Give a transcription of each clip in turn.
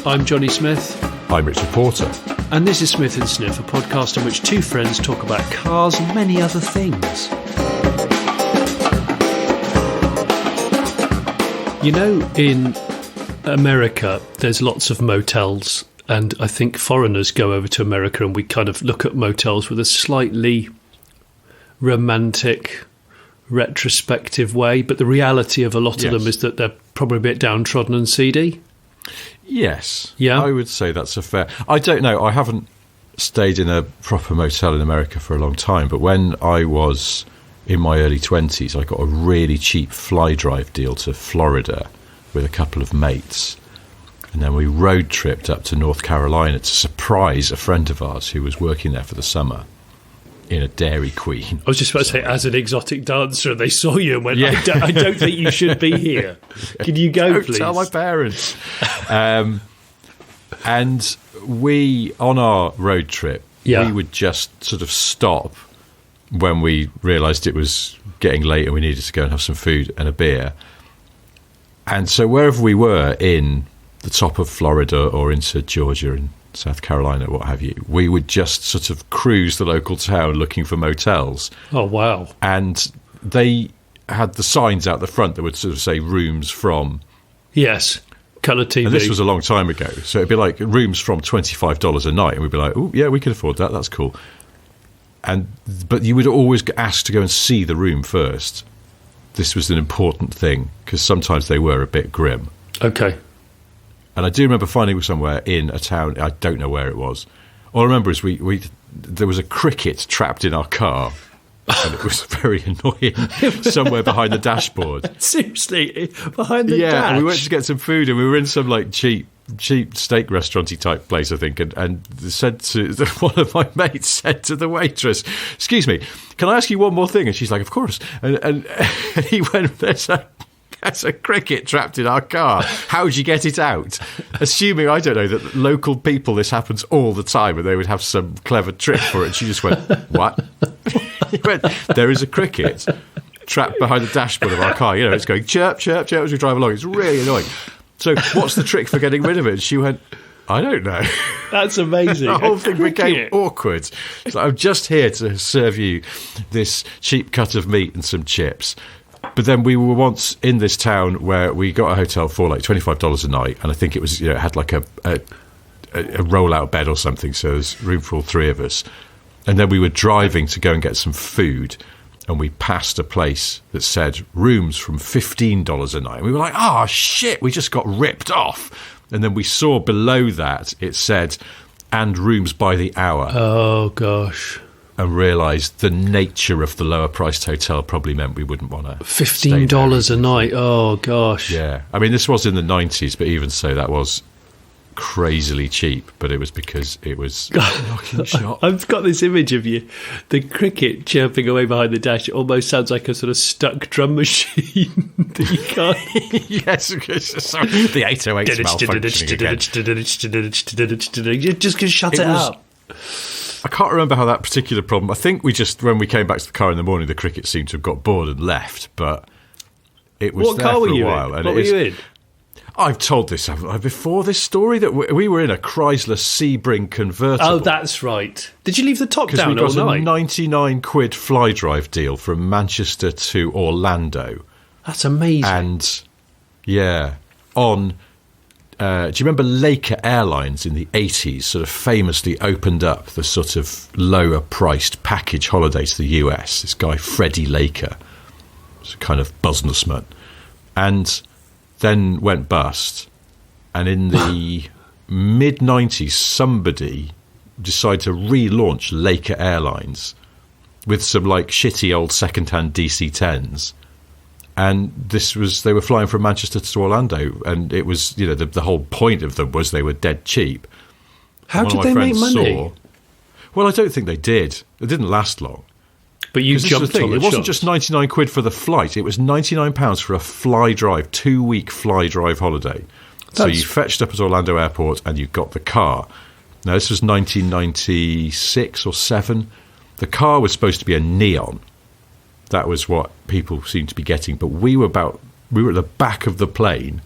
I'm Johnny Smith. I'm Richard Porter. And this is Smith & Sniff, a podcast in which two friends talk about cars and many other things. You know, in America, there's lots of motels, and I think foreigners go over to America and we kind of look at motels with a slightly romantic, retrospective way, but the reality of a lot of them is that they're probably a bit downtrodden and seedy. Yes. Yeah. I would say that's a fair... I don't know. I haven't stayed in a proper motel in America for a long time, but when I was in my early 20s, I got a really cheap fly drive deal to Florida with a couple of mates. And then we road tripped up to North Carolina to surprise a friend of ours who was working there for the summer in a Dairy Queen. I was just about to say, as an exotic dancer, they saw you and went, I don't think you should be here. Can you go, please? Tell my parents. And we, on our road trip, we would just sort of stop when we realised it was getting late and we needed to go and have some food and a beer. And so wherever we were in the top of Florida or into Georgia and South Carolina, what have you, we would just sort of cruise the local town looking for motels. Oh, wow. And they had the signs out the front that would sort of say rooms from... Yes, colour TV. And this was a long time ago. So it'd be like rooms from $25 a night. And we'd be like, oh, yeah, we can afford that. That's cool. But you would always ask to go and see the room first. This was an important thing because sometimes they were a bit grim. Okay. And I do remember finding somewhere in a town, I don't know where it was. All I remember is there was a cricket trapped in our car, and it was very annoying, somewhere behind the dashboard. Seriously? Behind the dash? Yeah, and we went to get some food, and we were in some like cheap steak restaurant-y type place, I think, and said to one of my mates said to the waitress, "Excuse me, can I ask you one more thing?" And she's like, "Of course." And he went, There's a cricket trapped in our car. How'd you get it out? Assuming, I don't know, that local people, this happens all the time, and they would have some clever trick for it. She just went, what? He went, there is a cricket trapped behind the dashboard of our car. You know, it's going chirp, chirp, chirp as we drive along. It's really annoying. So what's the trick for getting rid of it? And she went, I don't know. That's amazing. The whole thing became awkward. So I'm just here to serve you this cheap cut of meat and some chips. But then we were once in this town where we got a hotel for like $25 a night, and I think it was, you know, it had like a roll-out bed or something, so there's room for all three of us. And then we were driving to go and get some food, and we passed a place that said rooms from $15 a night. And we were like, oh, shit, we just got ripped off. And then we saw below that it said, and rooms by the hour. Oh, gosh. And realised the nature of the lower-priced hotel probably meant we wouldn't want to $15 a night, oh, gosh. Yeah. I mean, this was in the 90s, but even so, that was crazily cheap, but it was because it was a knocking shop. I've got this image of you, the cricket chirping away behind the dash. It almost sounds like a sort of stuck drum machine that you can't... Yes, sorry, the 808's malfunctioning again. You're just going to shut it up. I can't remember how that particular problem... I think when we came back to the car in the morning, the cricket seemed to have got bored and left, but it was there for a while. What car were you in? I've told this before, this story, that we were in a Chrysler Sebring convertible. Oh, that's right. Did you leave the top down all night? Because we got a 99 quid fly drive deal from Manchester to Orlando. That's amazing. And, yeah, on... do you remember Laker Airlines in the 80s sort of famously opened up the sort of lower-priced package holiday to the US? This guy, Freddie Laker, was a kind of businessman, and then went bust. And in the mid-90s, somebody decided to relaunch Laker Airlines with some, like, shitty old second-hand DC-10s. And they were flying from Manchester to Orlando, and it was, you know, the whole point of them was they were dead cheap. How did they make money? Well, I don't think they did. It didn't last long. But you jumped on the It wasn't just 99 quid for the flight. It was £99 for a fly drive, 2-week fly drive holiday. So you fetched up at Orlando Airport and you got the car. Now, this was 1996 or 7. The car was supposed to be a neon. That was what people seemed to be getting. But we were at the back of the plane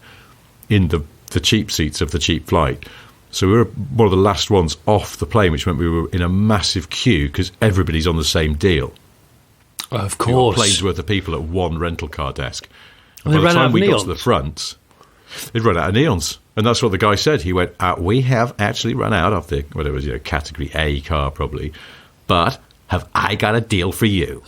in the the cheap seats of the cheap flight. So we were one of the last ones off the plane, which meant we were in a massive queue because everybody's on the same deal. Of course. Planes worth of people at one rental car desk. And Well, by the time we neons. got to the front, they'd run out of neons. And that's what the guy said. He went, we have actually run out of the, whatever, category A car probably, but have I got a deal for you?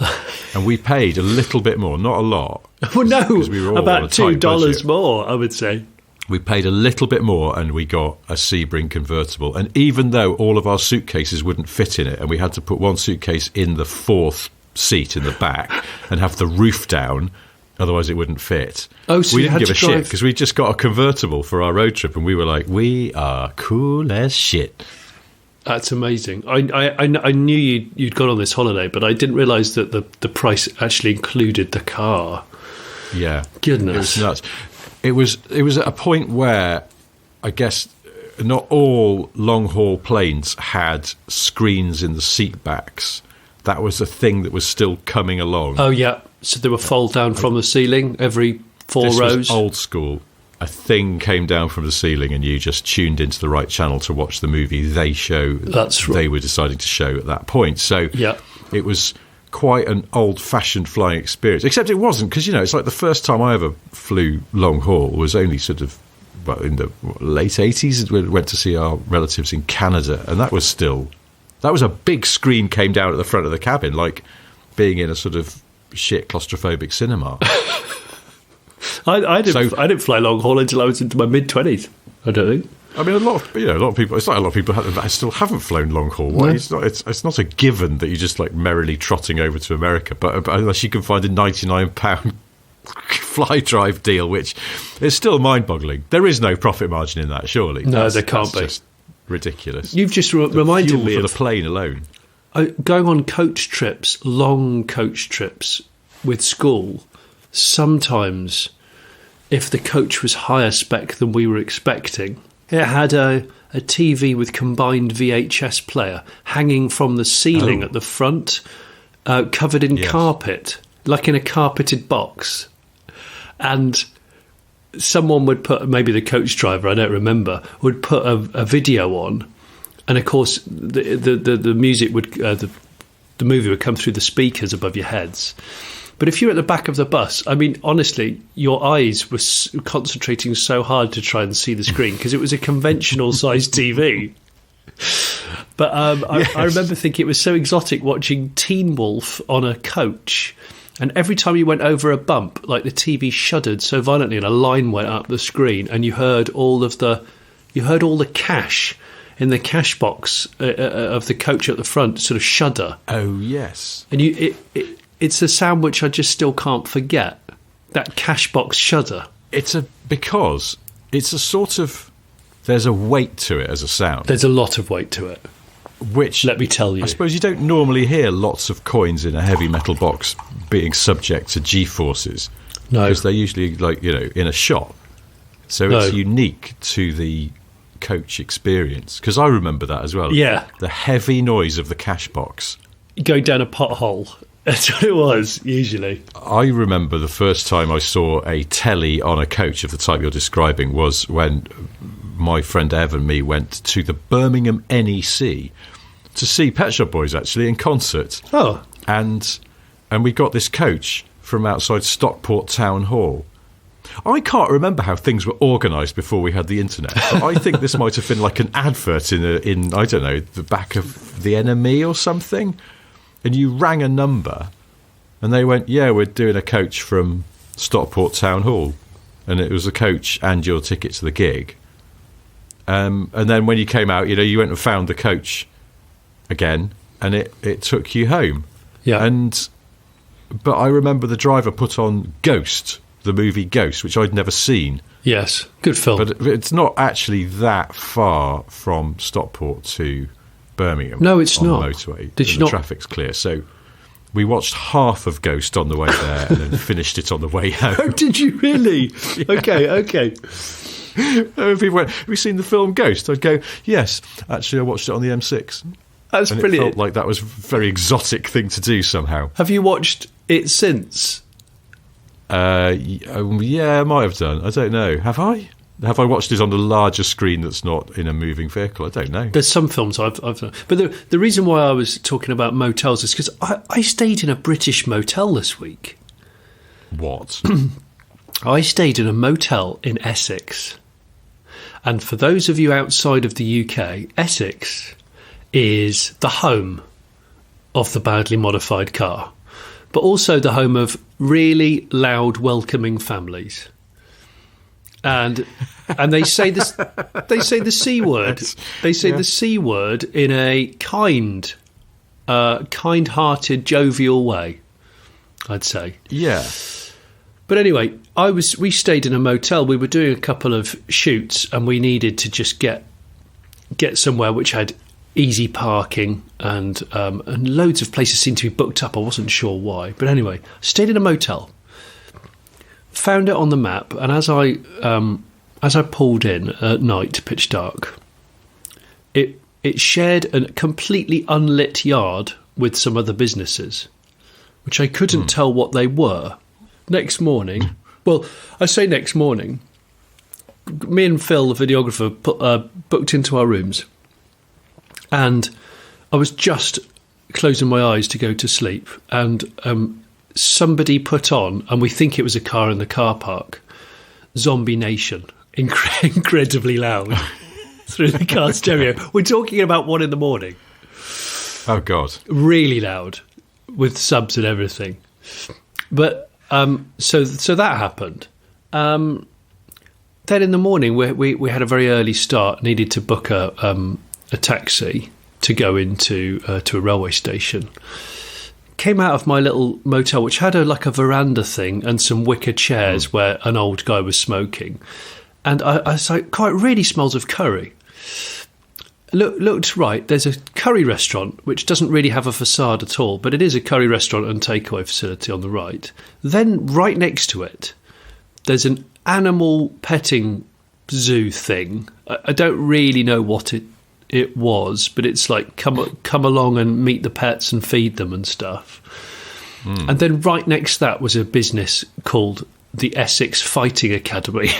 And we paid a little bit more, not a lot. Well, no, we were all about on a tight $2 budget. more, I would say. We paid a little bit more and we got a Sebring convertible. And even though all of our suitcases wouldn't fit in it, and we had to put one suitcase in the fourth seat in the back and have the roof down, otherwise it wouldn't fit. Oh, so we you didn't had give to a shit drive- because we just got a convertible for our road trip, and we were like, we are cool as shit. That's amazing. I knew you'd gone on this holiday, but I didn't realise that the price actually included the car. Yeah, Goodness. it was nuts. It was at a point where I guess not all long haul planes had screens in the seat backs. That was a thing that was still coming along. Oh, yeah. So they were fold down from the ceiling every four This rows. was old school. A thing came down from the ceiling and you just tuned into the right channel to watch the movie they were deciding to show at that point. So Yeah. it was quite an old-fashioned flying experience. Except it wasn't, because, it's like the first time I ever flew long haul was only sort of in the late 80s. We went to see our relatives in Canada, and that was a big screen came down at the front of the cabin, like being in a sort of shit claustrophobic cinema. I didn't fly long haul until I was into my mid-20s, I don't think. I mean, a lot of people. It's like a lot of people still haven't flown long haul. Why? No. It's not a given that you're just like merrily trotting over to America, but unless you can find a £99 fly drive deal, which is still mind-boggling. There is no profit margin in that, surely. No, there can't that's be. Just ridiculous. You've just The reminded fuel me for of the plane alone. going on coach trips, long coach trips with school. Sometimes, if the coach was higher spec than we were expecting, it had a TV with combined VHS player hanging from the ceiling at the front, covered in carpet, like in a carpeted box. And someone would put, maybe the coach driver, I don't remember, would put a video on. And of course, the music would, the movie would come through the speakers above your heads. But if you're at the back of the bus, I mean, honestly, your eyes were concentrating so hard to try and see the screen because it was a conventional sized TV. But I remember thinking it was so exotic watching Teen Wolf on a coach. And every time you went over a bump, like the TV shuddered so violently and a line went up the screen, and you heard all the cash in the cash box of the coach at the front sort of shudder. Oh yes, and it's a sound which I just still can't forget. That cash box shudder. Because it's a sort of, there's a weight to it as a sound. There's a lot of weight to it. Which, let me tell you, I suppose you don't normally hear lots of coins in a heavy metal box being subject to G-forces. No. Because they're usually in a shop. So it's unique to the coach experience. Because I remember that as well. Yeah. The heavy noise of the cash box. Going down a pothole. That's what it was, usually. I remember the first time I saw a telly on a coach of the type you're describing was when my friend Ev and me went to the Birmingham NEC to see Pet Shop Boys, actually, in concert. Oh. And we got this coach from outside Stockport Town Hall. I can't remember how things were organised before we had the internet, but I think this might have been like an advert in I don't know, the back of the NME or something. And you rang a number, and they went, yeah, we're doing a coach from Stockport Town Hall. And it was a coach and your ticket to the gig. And then when you came out, you went and found the coach again, and it took you home. Yeah. But I remember the driver put on Ghost, the movie Ghost, which I'd never seen. Yes, good film. But it's not actually that far from Stockport to Birmingham. No, it's not. On the motorway. Did you the not? Traffic's clear. So we watched half of Ghost on the way there and then finished it on the way home. Oh, did you really? Yeah. Okay. People went, have you seen the film Ghost? I'd go, yes. Actually, I watched it on the M6. That's and brilliant. It felt like that was a very exotic thing to do somehow. Have you watched it since? Yeah, I might have done. I don't know. Have I? Have I watched it on a larger screen that's not in a moving vehicle? I don't know. There's some films I've done. But the reason why I was talking about motels is because I stayed in a British motel this week. What? I stayed in a motel in Essex. And for those of you outside of the UK, Essex is the home of the badly modified car, but also the home of really loud, welcoming families. And they say this. They say the C word. They say the C word in a kind-hearted, jovial way, I'd say. Yeah. But anyway, we stayed in a motel. We were doing a couple of shoots, and we needed to just get somewhere which had easy parking and loads of places seemed to be booked up. I wasn't sure why, but anyway, stayed in a motel. Found it on the map, and as I pulled in at night, pitch dark, it shared a completely unlit yard with some other businesses, which I couldn't tell what they were. Next morning, well, I say next morning, me and Phil, the videographer, booked into our rooms, and I was just closing my eyes to go to sleep, and somebody put on, and we think it was a car in the car park, Zombie Nation, incredibly loud through the car stereo. We're talking about 1 a.m. Oh, God. Really loud, with subs and everything. But so that happened. Then in the morning, we had a very early start, needed to book a taxi to go into to a railway station. Came out of my little motel, which had a veranda thing and some wicker chairs where an old guy was smoking. And I was like, God, it really smells of curry. Looked right, there's a curry restaurant, which doesn't really have a facade at all, but it is a curry restaurant and takeaway facility on the right. Then right next to it, there's an animal petting zoo thing. I don't really know what it was, but it's like come along and meet the pets and feed them and stuff. And then right next to that was a business called the Essex Fighting Academy.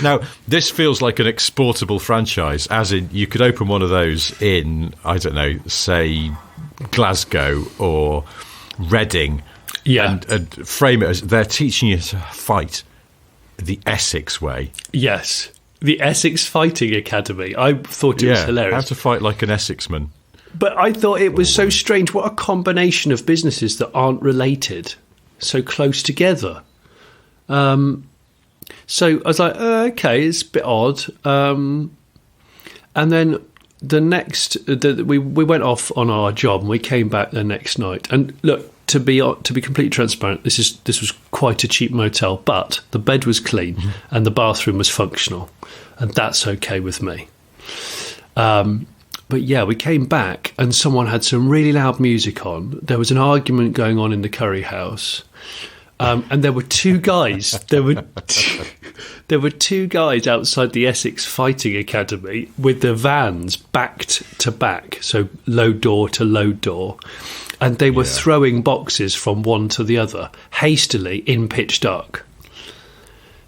Now, this feels like an exportable franchise, as in you could open one of those in, I don't know, say Glasgow or Reading. Yeah. And frame it as they're teaching you to fight the Essex way. Yes. The Essex Fighting Academy. I thought it was hilarious. How to fight like an Essexman. But I thought it was so strange. What a combination of businesses that aren't related, so close together. So I was like, okay, it's a bit odd. And then the next, we went off on our job and we came back the next night. And look, to be completely transparent, this was quite a cheap motel, but the bed was clean and the bathroom was functional, and that's okay with me. But yeah, we came back and someone had some really loud music on. There was an argument going on in the curry house. And there were two guys. There were two guys outside the Essex Fighting Academy with their vans backed to back, so load door to load door. And they were throwing boxes from one to the other, hastily in pitch dark.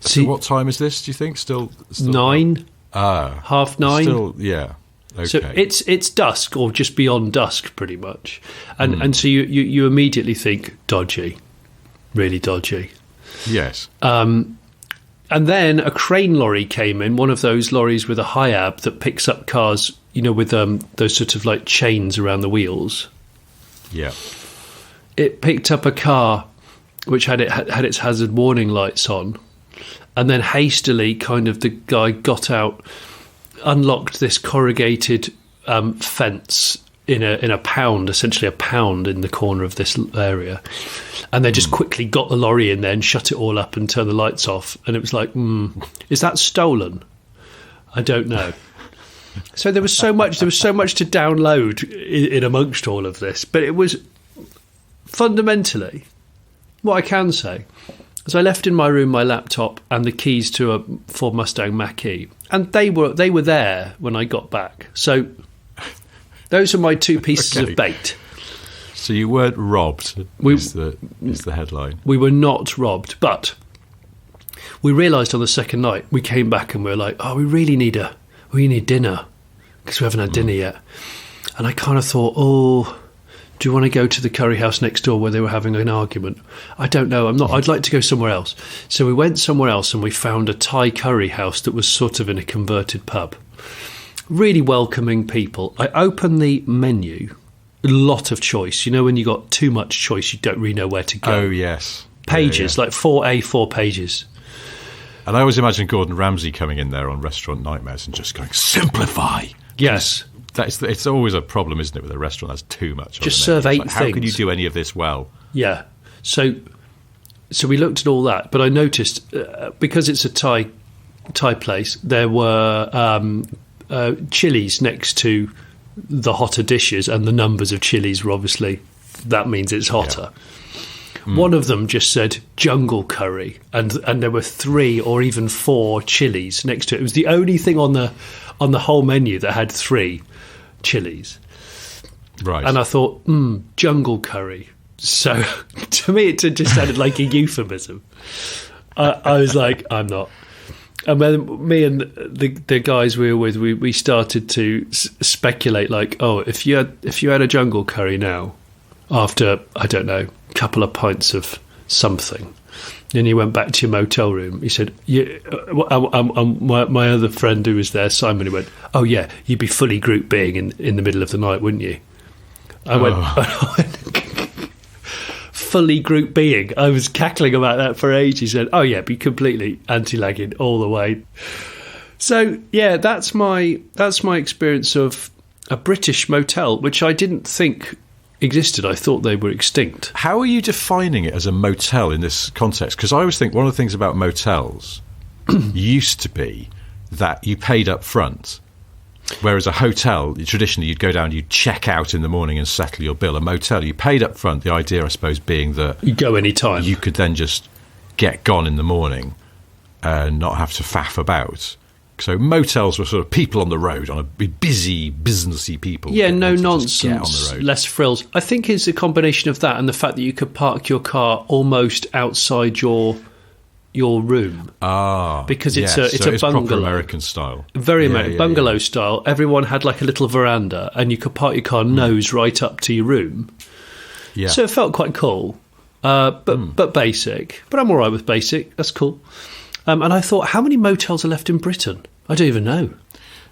So what time is this, do you think? Still 9? 9:30? Still, yeah. Okay. So it's dusk or just beyond dusk, pretty much. And so you immediately think, dodgy. Really dodgy. Yes. And then a crane lorry came in, one of those lorries with a high-ab that picks up cars, with those sort of like chains around the wheels. Yeah. It picked up a car which had its hazard warning lights on, and then hastily the guy got out, unlocked this corrugated fence in a pound, essentially a pound in the corner of this area. And they just quickly got the lorry in there and shut it all up and turned the lights off. And it was like, is that stolen? I don't know. So there was so much to download in amongst all of this. But it was fundamentally, what I can say, is I left in my room my laptop and the keys to a Ford Mustang Mach-E. And they were there when I got back. So those are my two pieces of bait. So you weren't robbed, is the headline. We were not robbed, but we realised on the second night, we came back and we were like, oh, we need dinner, because we haven't had dinner yet. And I kind of thought, oh, do you want to go to the curry house next door where they were having an argument? I don't know. I'd like to go somewhere else. So we went somewhere else and we found a Thai curry house that was sort of in a converted pub. Really welcoming people. I opened the menu, a lot of choice. You know, when you got too much choice, you don't really know where to go. Oh, yes. Pages, like 4 A4 pages. And I always imagine Gordon Ramsay coming in there on Restaurant Nightmares and just going, simplify. Yes. It's always a problem, isn't it, with a restaurant that's too much. Just serve 8 things. How can you do any of this well? Yeah. So we looked at all that, but I noticed, because it's a Thai place, there were chilies next to the hotter dishes, and the numbers of chilies were obviously, that means it's hotter. Yeah. One of them just said jungle curry, and there were 3 or even 4 chilies next to it. It was the only thing on the whole menu that had 3 chilies. Right. And I thought, jungle curry. So to me, it just sounded like a euphemism. I was like, I'm not. And then me and the guys we were with, we started to speculate, like, oh, if you had a jungle curry now, after, I don't know, a couple of pints of something, and you went back to your motel room, he said, my other friend who was there, Simon, he went, oh yeah, you'd be fully group being in the middle of the night, wouldn't you? I went fully group being. I was cackling about that for ages. He said, oh yeah, be completely anti-lagging all the way. So yeah, that's my experience of a British motel, which I didn't think existed. I thought they were extinct. How are you defining it as a motel in this context? Because I always think one of the things about motels used to be that you paid up front, whereas a hotel, traditionally you'd go down, you'd check out in the morning and settle your bill. A motel, you paid up front, the idea I suppose being that you go any time, you could then just get gone in the morning and not have to faff about. So motels were sort of people on the road, on a busy, businessy people. Yeah, no nonsense, less frills. I think it's a combination of that and the fact that you could park your car almost outside your room. Because it's a bungalow. Proper American style. Very American, bungalow style. Everyone had like a little veranda and you could park your car nose right up to your room. Yeah. So it felt quite cool, but basic. But I'm all right with basic. That's cool. And I thought, how many motels are left in Britain? I don't even know.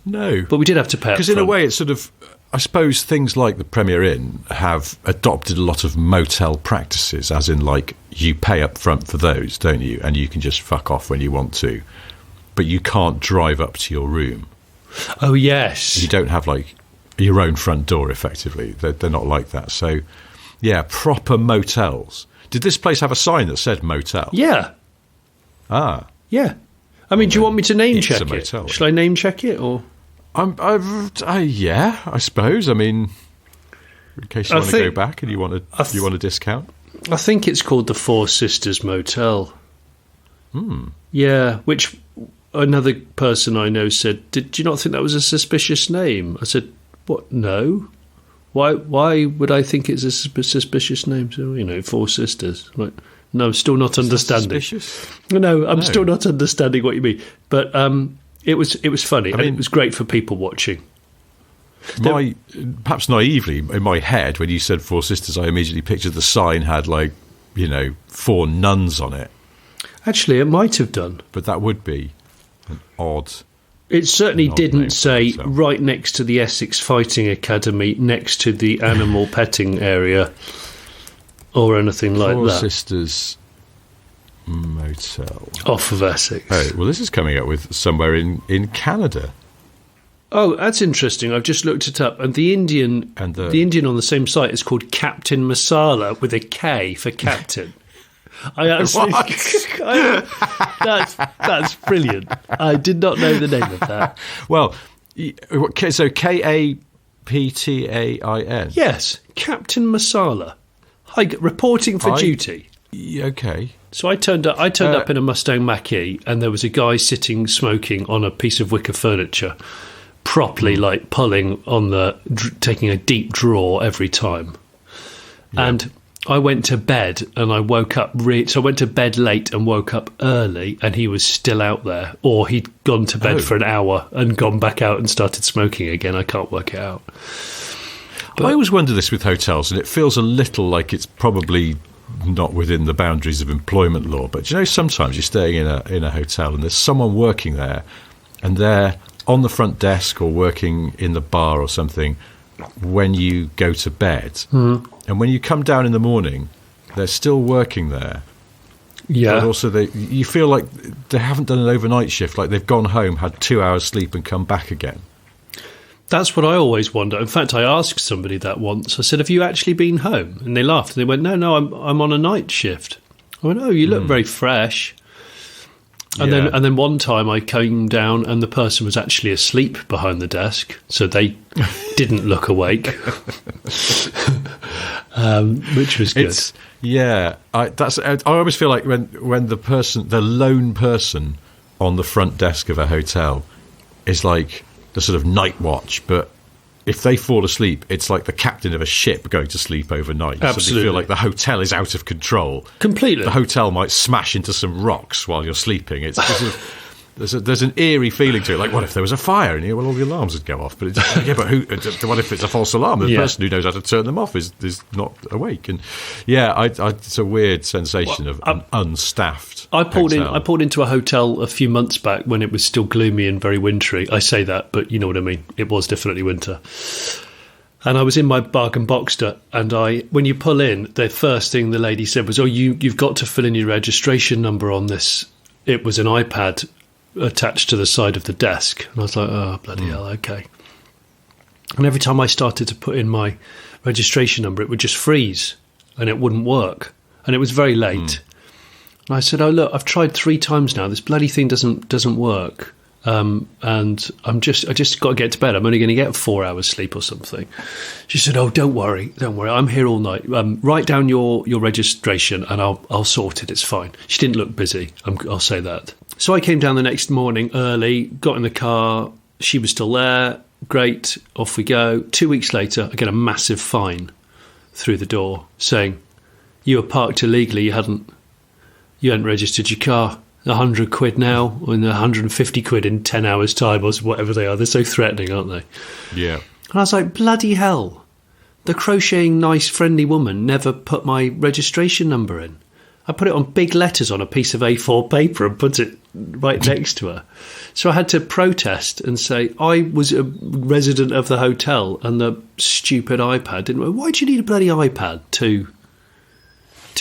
No. But we did have to pay up front. Because in a way, it's sort of, I suppose things like the Premier Inn have adopted a lot of motel practices, as in, like, you pay up front for those, don't you? And you can just fuck off when you want to. But you can't drive up to your room. Oh, yes. You don't have, like, your own front door, effectively. They're not like that. So, yeah, proper motels. Did this place have a sign that said motel? Yeah. Ah. Yeah. I mean, do you want me to name check it? Motel, Shall I name check it, or? Yeah, I suppose. I mean, in case you want to go back and you want a discount. I think it's called the Four Sisters Motel. Yeah, which another person I know said, "Did you not think that was a suspicious name?" I said, "What? No. Why would I think it's a suspicious name?" So, Four Sisters. Like, no, I'm still not understanding. Suspicious? No, I'm still not understanding what you mean. But it was funny, and it was great for people watching. Perhaps naively, in my head, when you said Four Sisters, I immediately pictured the sign had 4 nuns on it. Actually, it might have done. But that would be an odd... It certainly didn't say right next to the Essex Fighting Academy, next to the animal petting area, or anything like that. Four Sisters Motel. Off of Essex. Oh, well, this is coming up with somewhere in Canada. Oh, that's interesting. I've just looked it up, and the Indian on the same site is called Captain Masala with a K for captain. That's brilliant. I did not know the name of that. Well, so Kaptain. Yes, Captain Masala. Reporting for duty. Okay. So I turned up in a Mustang Mach-E, and there was a guy sitting smoking on a piece of wicker furniture, properly pulling on taking a deep draw every time. And I went to bed and I woke up. So I went to bed late and woke up early, and he was still out there, or he'd gone to bed for an hour and gone back out and started smoking again. I can't work it out. But I always wonder this with hotels, and it feels a little like it's probably not within the boundaries of employment law. But sometimes you're staying in a hotel and there's someone working there, and they're on the front desk or working in the bar or something when you go to bed. And when you come down in the morning, they're still working there. Yeah. But also you feel like they haven't done an overnight shift, like they've gone home, had 2 hours sleep and come back again. That's what I always wonder. In fact, I asked somebody that once. I said, have you actually been home? And they laughed. They went, no, I'm on a night shift. I went, oh, you look very fresh. And then one time I came down and the person was actually asleep behind the desk, so they didn't look awake, which was good. I always feel like when the lone person on the front desk of a hotel is like the sort of night watch, but if they fall asleep, it's like the captain of a ship going to sleep overnight. Absolutely. So you feel like the hotel is out of control. Completely. The hotel might smash into some rocks while you're sleeping. It's sort of, there's an eerie feeling to it. Like, what if there was a fire? And all the alarms would go off. But what if it's a false alarm? The person who knows how to turn them off is not awake. And it's a weird sensation of an unstaffed. I pulled into a hotel a few months back when it was still gloomy and very wintry. I say that, but you know what I mean. It was definitely winter. And I was in my bargain Boxster, and when you pull in, the first thing the lady said was, "Oh, you've got to fill in your registration number on this." It was an iPad attached to the side of the desk, and I was like, "Oh, bloody hell, okay." And every time I started to put in my registration number, it would just freeze, and it wouldn't work, and it was very late. And I said, "Oh, look, I've tried 3 times now. This bloody thing doesn't work, and I just got to get to bed. I'm only going to get 4 hours sleep or something." She said, "Oh, don't worry. I'm here all night. Write down your registration, and I'll sort it. It's fine." She didn't look busy. I'll say that. So I came down the next morning early, got in the car. She was still there. Great, off we go. 2 weeks later, I get a massive fine through the door saying, "You were parked illegally. You hadn't registered your car. £100 now, and 150 quid in 10 hours' time," or whatever they are. They're so threatening, aren't they? Yeah. And I was like, bloody hell. The crocheting, nice, friendly woman never put my registration number in. I put it on big letters on a piece of A4 paper and put it right next to her. So I had to protest and say, I was a resident of the hotel and the stupid iPad didn't. Why do you need a bloody iPad to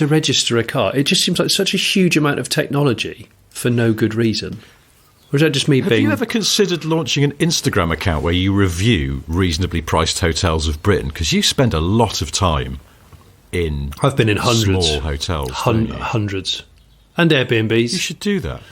register a car? It just seems like such a huge amount of technology for no good reason. Or is that just me Have being... you ever considered launching an Instagram account where you review reasonably priced hotels of Britain? Because you spend a lot of time in... I've been in hundreds. Small hotels. Hundreds. And Airbnbs. You should do that.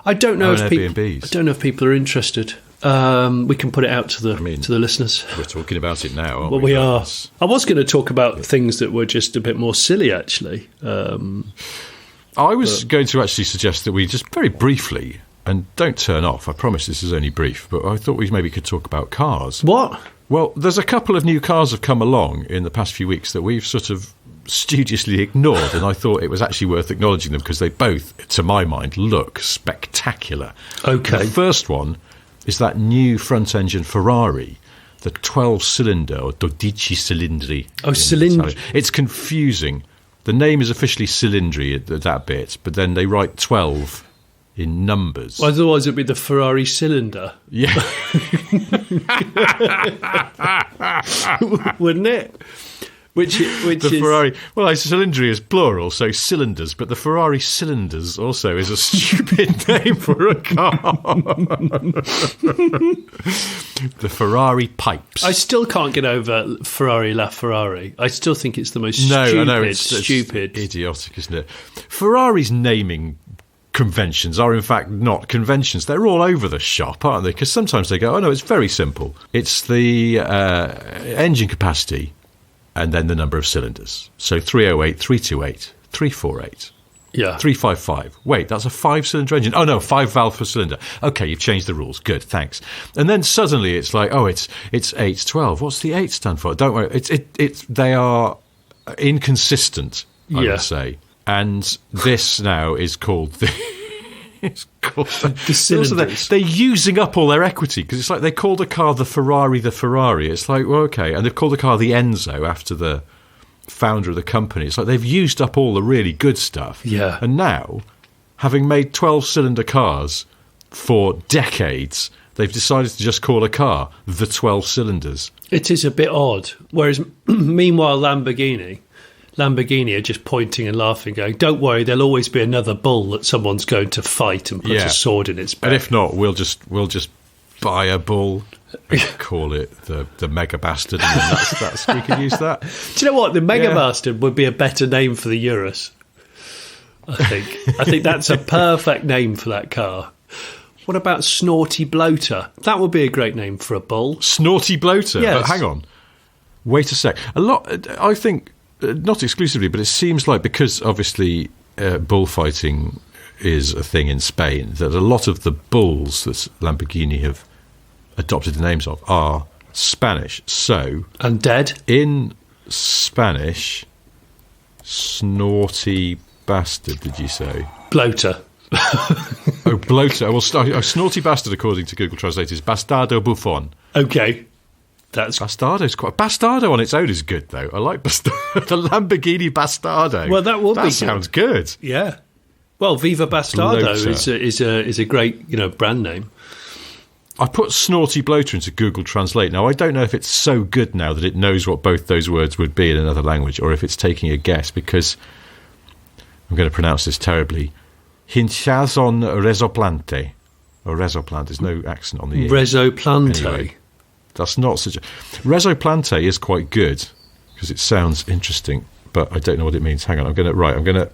I don't know if people are interested. We can put it out to the listeners. We're talking about it now, aren't well, we? we are. I was going to talk about things that were just a bit more silly, actually. I was going to actually suggest that we just very briefly, and don't turn off, I promise this is only brief, but I thought we maybe could talk about cars. What? Well, there's a couple of new cars have come along in the past few weeks that we've sort of studiously ignored, and I thought it was actually worth acknowledging them because they both, to my mind, look spectacular. Okay. The first one is that new front-engine Ferrari, the 12-cylinder or 12 cilindri. Oh, cylindri. It's confusing. The name is officially cylindri at that bit, but then they write 12 in numbers. Well, otherwise it'd be the Ferrari cylinder. Yeah. Wouldn't it? Which is... Ferrari... Well, cylindri is plural, so cylinders, but the Ferrari cylinders also is a stupid name for a car. The Ferrari pipes. I still can't get over Ferrari La Ferrari. I still think it's the most stupid. It's idiotic, isn't it? Ferrari's naming conventions are in fact not conventions. They're all over the shop, aren't they? Because sometimes they go, oh no, it's very simple. It's the engine capacity and then the number of cylinders. So 308, 328, 348. Yeah. 355. Wait, that's a 5-cylinder engine. Oh no, 5 valve per cylinder. Okay, you've changed the rules. Good, thanks. And then suddenly it's like, oh, it's 812. What's the 8 stand for? Don't worry. They are inconsistent, I would say. And this now is called it's called the cylinders. They're using up all their equity, because it's like they called a car the Ferrari. It's like, well, okay. And they've called the car the Enzo after the founder of the company. It's like they've used up all the really good stuff. Yeah. And now, having made 12-cylinder cars for decades, they've decided to just call a car the 12 cylinders. It is a bit odd. Whereas, meanwhile, Lamborghini are just pointing and laughing, going, don't worry, there'll always be another bull that someone's going to fight and put a sword in its back. And if not, we'll just buy a bull and call it the Mega Bastard, and then that's we can use that. Do you know what? The Mega Bastard would be a better name for the Urus, I think. I think that's a perfect name for that car. What about Snorty Bloater? That would be a great name for a bull. Snorty Bloater? Yes. Hang on. Wait a sec. I think, not exclusively, but it seems like, because obviously bullfighting is a thing in Spain, that a lot of the bulls that Lamborghini have adopted the names of are Spanish. So, and dead? In Spanish, Snorty Bastard, did you say? Bloater. Oh, bloater. Well, Snorty Bastard, according to Google Translate, is Bastardo Buffon. Okay. Bastardo's quite... Bastardo on its own is good, though. I like Bastardo. The Lamborghini Bastardo. Well, that would be good. That sounds good. Yeah. Well, Viva Bastardo is a great, brand name. I put Snorty Bloater into Google Translate. Now, I don't know if it's so good now that it knows what both those words would be in another language, or if it's taking a guess, because I'm going to pronounce this terribly. Hinchazon resoplante. Or resoplante. There's no accent on the E. Resoplante. Anyway, that's not such a... Resoplante is quite good, because it sounds interesting, but I don't know what it means. Hang on, I'm going to...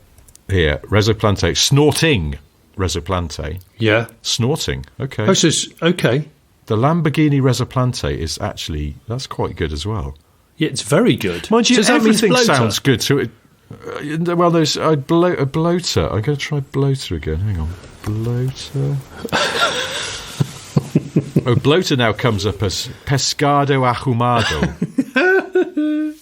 Here, resoplante. Snorting resoplante. Yeah. Snorting, okay. Oh, so okay. The Lamborghini resoplante is actually... That's quite good as well. Yeah, it's very good. Mind you, so everything sounds good. So well, there's a bloater. I'm going to try bloater again. Hang on. Bloater. Bloater now comes up as pescado ahumado.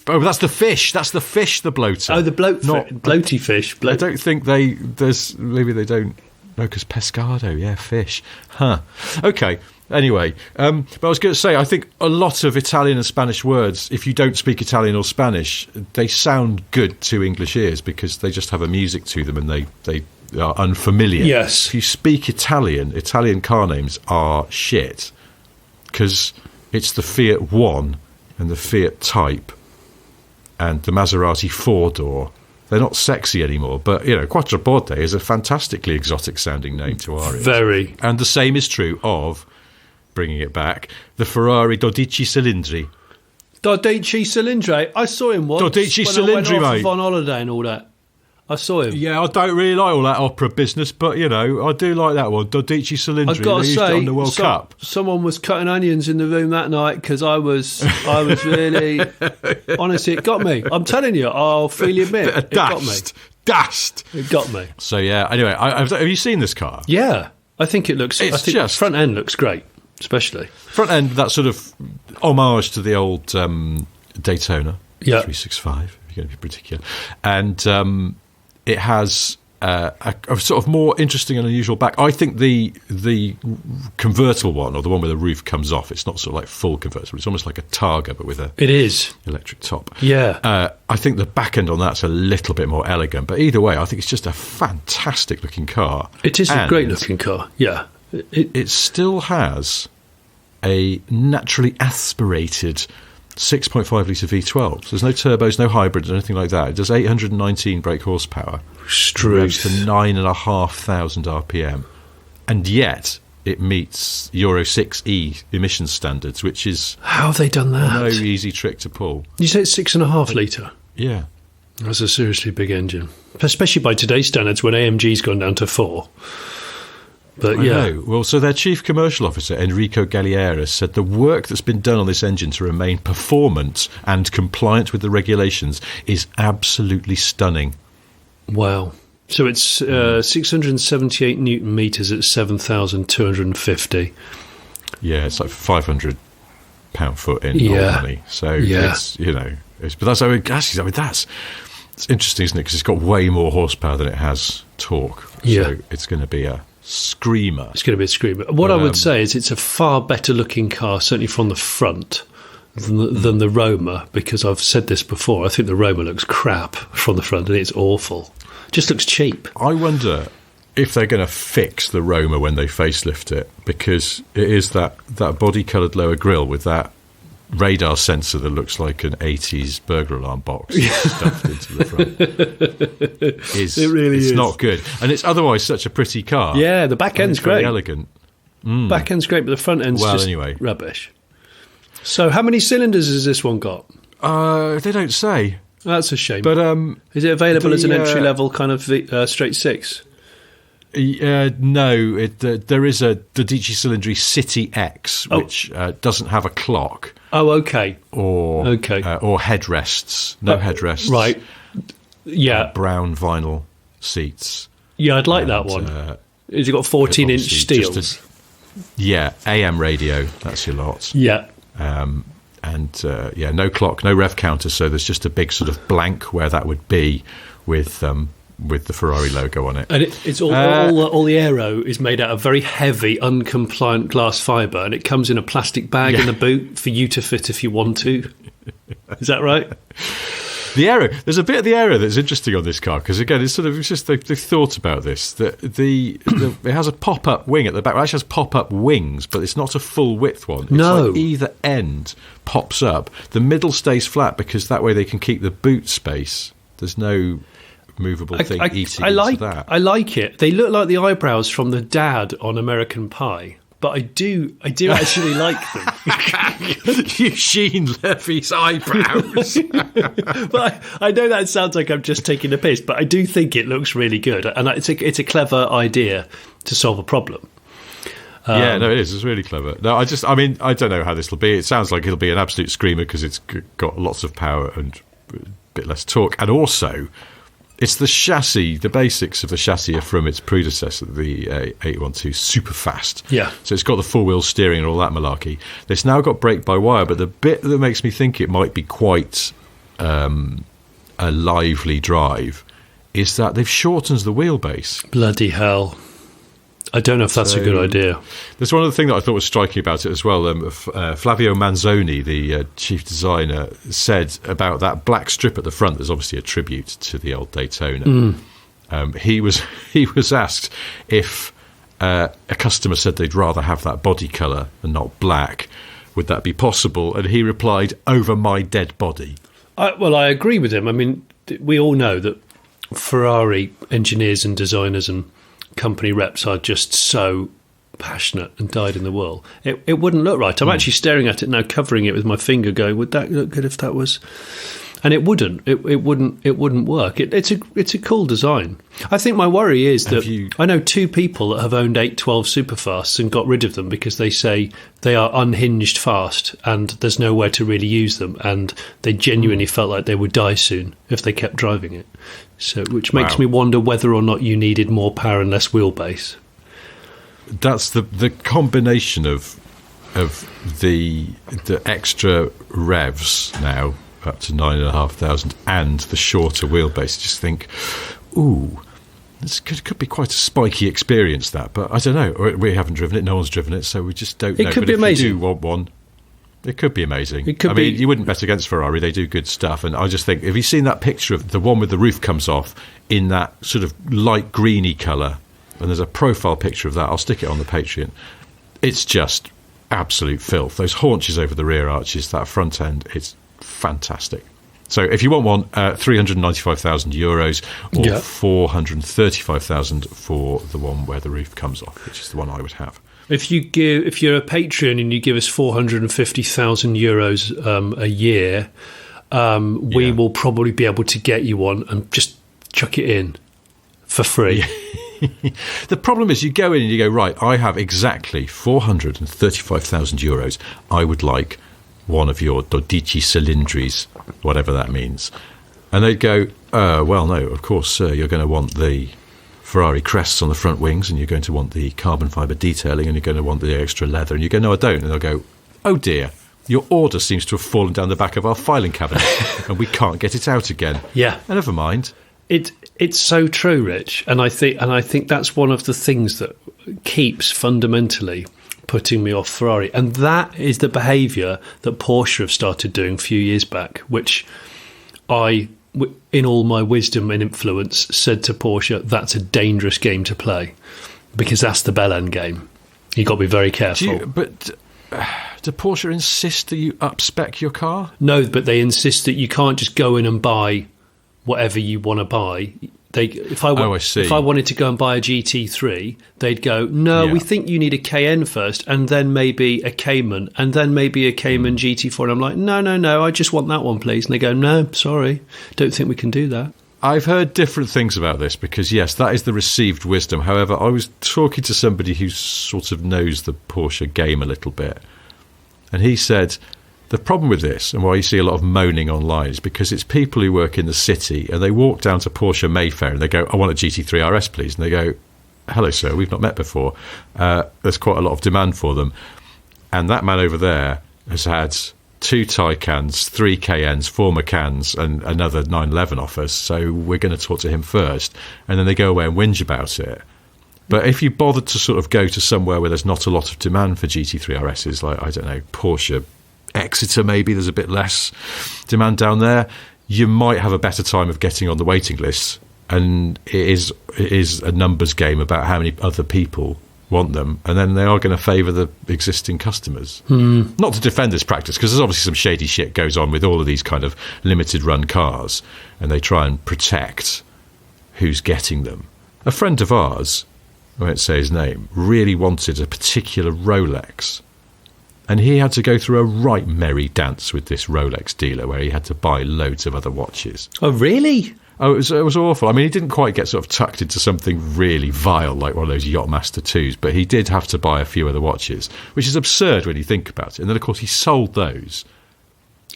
Oh, that's the fish. That's the fish, the bloater. Oh, the bloaty fish. I don't think maybe they don't. No, because pescado, yeah, fish. Huh. Okay. Anyway, but I was going to say, I think a lot of Italian and Spanish words, if you don't speak Italian or Spanish, they sound good to English ears because they just have a music to them and they are unfamiliar. Yes. If you speak Italian car names are shit because it's the Fiat 1 and the Fiat Type and the Maserati 4-door. They're not sexy anymore, but, Quattroporte is a fantastically exotic-sounding name to our ears. Very. And the same is true of... bringing it back, the Ferrari Dodici Cilindri. Dodici Cilindri? I saw him once. Dodici when Cilindri, I went mate. on holiday and all that. I saw him. Yeah, I don't really like all that opera business, but, I do like that one. Dodici Cilindri. I've got to used say, it on the World Cup. Someone was cutting onions in the room that night because I was really... honestly, it got me. I'm telling you, I'll freely admit, it got me. Dust. It got me. So, yeah, anyway, have you seen this car? Yeah. I think it looks... the front end looks great. Especially front end, that sort of homage to the old Daytona 365, if you're going to be particular, and it has a sort of more interesting and unusual back. I think the convertible one, or the one where the roof comes off, it's not sort of like full convertible. It's almost like a Targa, but with a electric top. Yeah, I think the back end on that's a little bit more elegant. But either way, I think it's just a fantastic looking car. It is a great looking car. Yeah. It still has a naturally aspirated 6.5 litre V12. So there's no turbos, no hybrids, anything like that. It does 819 brake horsepower. Revs to 9,500 RPM. And yet it meets Euro 6E emissions standards, which is... How have they done that? No easy trick to pull. You say it's 6.5 litre? Yeah. That's a seriously big engine. Especially by today's standards when AMG's gone down to 4. But I know. Well, so their chief commercial officer, Enrico Galliera, said the work that's been done on this engine to remain performant and compliant with the regulations is absolutely stunning. Wow. So it's 678 newton metres at 7,250. Yeah, it's like 500 pound-foot in normally. So it's, But that's, it's interesting, isn't it? Because it's got way more horsepower than it has torque. Yeah. So it's going to be a screamer. It's going to be a screamer. What I would say is it's a far better looking car, certainly from the front, than the Roma, because I've said this before. I think the Roma looks crap from the front, and it's awful. It just looks cheap. I wonder if they're going to fix the Roma when they facelift it, because it is that body-coloured lower grille with that radar sensor that looks like an 80s burglar alarm box stuffed into the front. It really is. It's not good. And it's otherwise such a pretty car. Yeah, the back end's great. Very elegant. Back end's great, but the front end's just rubbish. So how many cylinders has this one got? They don't say. That's a shame. But is it available as an entry-level kind of straight six? No, there is a Dodici Cylindri City X, which doesn't have a clock. Oh, okay. Or headrests. No headrests. Right. Yeah. Brown vinyl seats. Yeah, I'd like that one. Has it got 14-inch steels? AM radio. That's your lot. Yeah. No clock, no rev counter, so there's just a big sort of blank where that would be with the Ferrari logo on it. And it's all the aero is made out of very heavy, uncompliant glass fibre, and it comes in a plastic bag in the boot for you to fit if you want to. Is that right? The aero, there's a bit of the aero that's interesting on this car, because again, it's just they've thought about this. It has a pop-up wing at the back. It actually has pop-up wings, but it's not a full width one. It's like either end pops up. The middle stays flat because that way they can keep the boot space. There's no movable thing eating into that. I like it. They look like the eyebrows from the dad on American Pie. But I do actually like them. Eugene Levy's eyebrows. But I know that sounds like I'm just taking a piss, but I do think it looks really good, and it's a clever idea to solve a problem. It is. It's really clever. No, I don't know how this will be. It sounds like it'll be an absolute screamer because it's got lots of power and a bit less torque, and also it's the chassis. The basics of the chassis are from its predecessor, the 812 Superfast. Yeah. So it's got the four-wheel steering and all that malarkey. It's now got brake-by-wire, but the bit that makes me think it might be quite a lively drive is that they've shortened the wheelbase. Bloody hell. I don't know if that's a good idea. There's one other thing that I thought was striking about it as well. Flavio Manzoni, the chief designer, said about that black strip at the front. There's obviously a tribute to the old Daytona. He was asked if a customer said they'd rather have that body colour and not black, would that be possible? And he replied, "Over my dead body." I agree with him. I mean, we all know that Ferrari engineers and designers and company reps are just so passionate and dyed in the wool. It wouldn't look right. I'm actually staring at it now, covering it with my finger, going, would that look good if that was? And it wouldn't. It wouldn't work. It's a cool design. I think my worry is that I know two people that have owned 812 Superfasts and got rid of them because they say they are unhinged fast and there's nowhere to really use them, and they genuinely felt like they would die soon if they kept driving it. So, which makes me wonder whether or not you needed more power and less wheelbase. That's the combination of the extra revs now up to 9,500 and the shorter wheelbase. Just think, ooh, this could be quite a spiky experience. That, but I don't know. We haven't driven it. No one's driven it, so we just don't know. It could be amazing. If you do want one, it could be amazing. You wouldn't bet against Ferrari. They do good stuff. And I just think, have you seen that picture of the one with the roof comes off in that sort of light greeny colour? And there's a profile picture of that. I'll stick it on the Patreon. It's just absolute filth. Those haunches over the rear arches, that front end, it's fantastic. So if you want one, €395,000 or 435,000 for the one where the roof comes off, which is the one I would have. If you're a Patreon and you give us €450,000 a year, we will probably be able to get you one and just chuck it in for free. The problem is you go in and you go, right, I have exactly €435,000. I would like one of your Dodici Cylindris, whatever that means. And they'd go, well, no, of course, you're going to want the Ferrari crests on the front wings, and you're going to want the carbon fibre detailing, and you're going to want the extra leather. And you go, no, I don't. And they'll go, oh dear, your order seems to have fallen down the back of our filing cabinet and we can't get it out again. Yeah. And never mind. It's so true, Rich, and I think that's one of the things that keeps fundamentally putting me off Ferrari, and that is the behaviour that Porsche have started doing a few years back, which I, in all my wisdom and influence, said to Porsche, that's a dangerous game to play, because that's the bell end game. You've got to be very careful. Do Porsche insist that you up-spec your car? No, but they insist that you can't just go in and buy whatever you want to buy. If I wanted to go and buy a GT3, they'd go, no, we think you need a Cayenne first, and then maybe a Cayman, and then maybe a Cayman GT4. And I'm like, no, I just want that one, please. And they go, no, sorry, don't think we can do that. I've heard different things about this because, yes, that is the received wisdom. However, I was talking to somebody who sort of knows the Porsche game a little bit, and he said the problem with this, and why you see a lot of moaning online, is because it's people who work in the city and they walk down to Porsche Mayfair and they go, I want a GT3 RS, please. And they go, hello, sir, we've not met before. There's quite a lot of demand for them. And that man over there has had 2 Taycans, 3 Cayennes, 4 Macans, and another 911 offers. So we're going to talk to him first. And then they go away and whinge about it. But if you bothered to sort of go to somewhere where there's not a lot of demand for GT3 RSs, like, I don't know, Porsche Exeter, maybe there's a bit less demand down there, you might have a better time of getting on the waiting list. And it is a numbers game about how many other people want them, and then they are going to favour the existing customers. Not to defend this practice, because there's obviously some shady shit goes on with all of these kind of limited run cars, and they try and protect who's getting them. A friend of ours, I won't say his name, really wanted a particular Rolex, and he had to go through a right merry dance with this Rolex dealer where he had to buy loads of other watches. Oh, really? Oh, it was awful. I mean, he didn't quite get sort of tucked into something really vile like one of those Yachtmaster 2s, but he did have to buy a few other watches, which is absurd when you think about it. And then, of course, he sold those.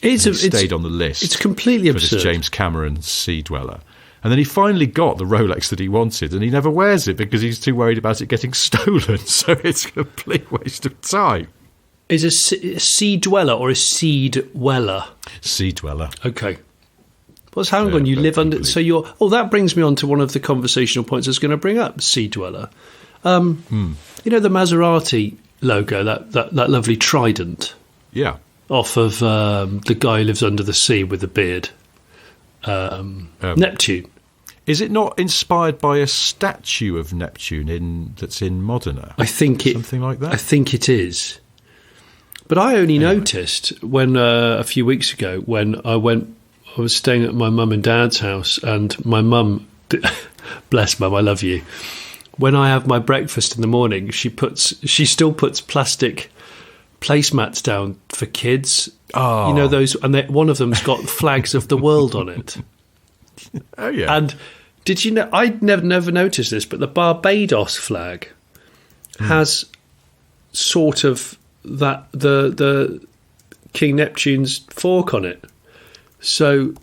It stayed on the list. It's completely absurd. For this James Cameron Sea Dweller. And then he finally got the Rolex that he wanted, and he never wears it because he's too worried about it getting stolen. So it's a complete waste of time. Is a Sea Dweller or a Seed Weller? Sea Dweller. Okay. Well, hang on, you live under... So you're... Oh, that brings me on to one of the conversational points I was going to bring up, Sea Dweller. You know the Maserati logo, that lovely trident? Yeah. Off of the guy who lives under the sea with the beard. Neptune. Is it not inspired by a statue of Neptune that's in Modena? I think something like that? I think it is. But I only noticed when a few weeks ago when I was staying at my mum and dad's house, and my mum, bless mum, I love you. When I have my breakfast in the morning, she still puts plastic placemats down for kids. Oh, you know those, and one of them's got flags of the world on it. Oh yeah. And did you know? I'd never noticed this, but the Barbados flag has sort of that the King Neptune's fork on it. So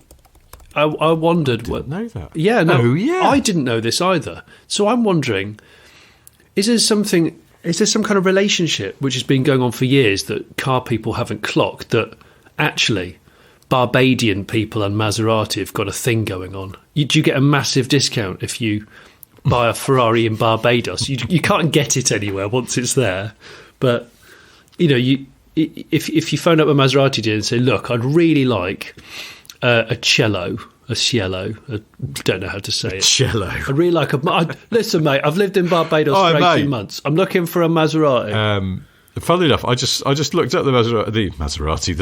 I wondered. I didn't know that. Yeah, no, oh, yeah. I didn't know this either. So I'm wondering, is there some kind of relationship which has been going on for years that car people haven't clocked, that actually Barbadian people and Maserati have got a thing going on? Do you get a massive discount if you buy a Ferrari in Barbados? You can't get it anywhere once it's there. But, you know, if you phone up a Maserati dealer and say, look, I'd really like a Cielo, I don't know how to say it. Cello. I'd really like listen, mate, I've lived in Barbados for 18 months. I'm looking for a Maserati. Funnily enough, I just looked up the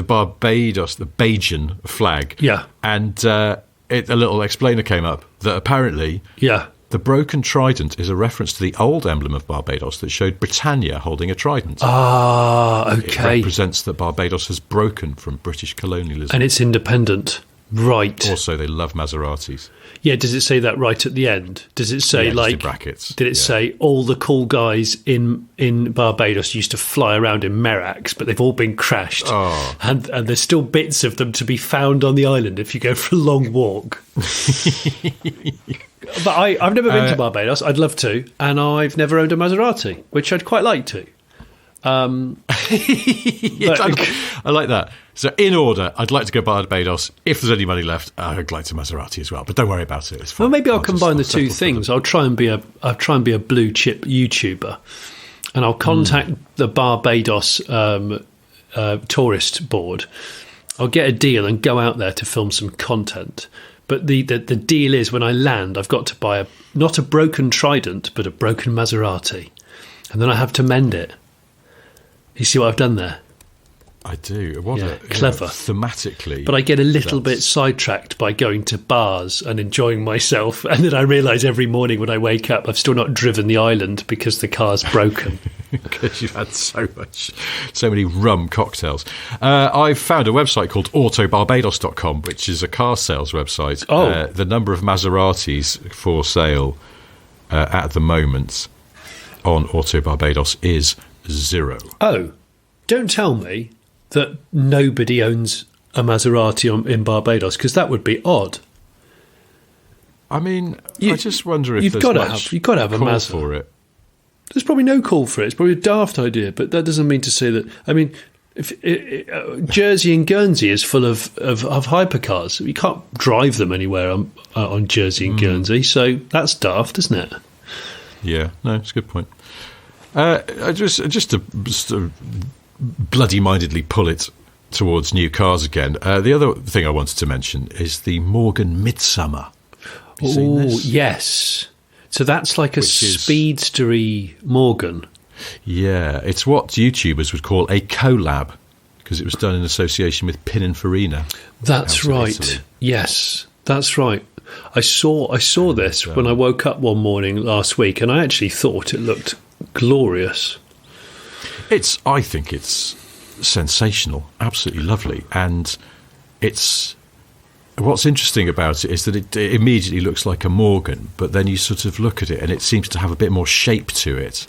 Barbados, the Bajan flag. Yeah. And a little explainer came up that apparently the broken trident is a reference to the old emblem of Barbados that showed Britannia holding a trident. Ah, okay. It represents that Barbados has broken from British colonialism. And it's independent. Right. Also, they love Maseratis. Yeah, does it say that right at the end? Does it say, just in brackets. Did it say all the cool guys in Barbados used to fly around in Meraks, but they've all been crashed? Oh. And there's still bits of them to be found on the island if you go for a long walk. But I've never been to Barbados. I'd love to. And I've never owned a Maserati, which I'd quite like to. I like that. So in order, I'd like to go Barbados. If there's any money left, I'd like to Maserati as well. But don't worry about it. It's fine. Well, maybe I'll combine the two things. I'll try and be a blue chip YouTuber, and I'll contact the Barbados tourist board. I'll get a deal and go out there to film some content. But the deal is, when I land, I've got to buy not a broken Trident, but a broken Maserati, and then I have to mend it. You see what I've done there? I do. Clever. Thematically. But I get a little bit sidetracked by going to bars and enjoying myself, and then I realise every morning when I wake up I've still not driven the island because the car's broken. Because you've had so many rum cocktails. I've found a website called autobarbados.com, which is a car sales website. The number of Maseratis for sale at the moment on Auto Barbados is 0. Oh, don't tell me that nobody owns a Maserati in Barbados, because that would be odd. I mean, I just wonder if you've got to have a Mazda for it. There's probably no call for it. It's probably a daft idea, but that doesn't mean to say that. I mean, Jersey and Guernsey is full of hypercars. You can't drive them anywhere on Jersey and Guernsey, so that's daft, isn't it? Yeah, no, it's a good point. Just to bloody-mindedly pull it towards new cars again. The other thing I wanted to mention is the Morgan Midsummer. Have you seen this? Yes. So that's like a speedstery Morgan. Yeah, it's what YouTubers would call a collab, because it was done in association with Pininfarina. That's right. Italy. Yes, that's right. I saw this when I woke up one morning last week, and I actually thought it looked glorious. I think it's sensational, absolutely lovely, and what's interesting about it is that it immediately looks like a Morgan, but then you sort of look at it and it seems to have a bit more shape to it.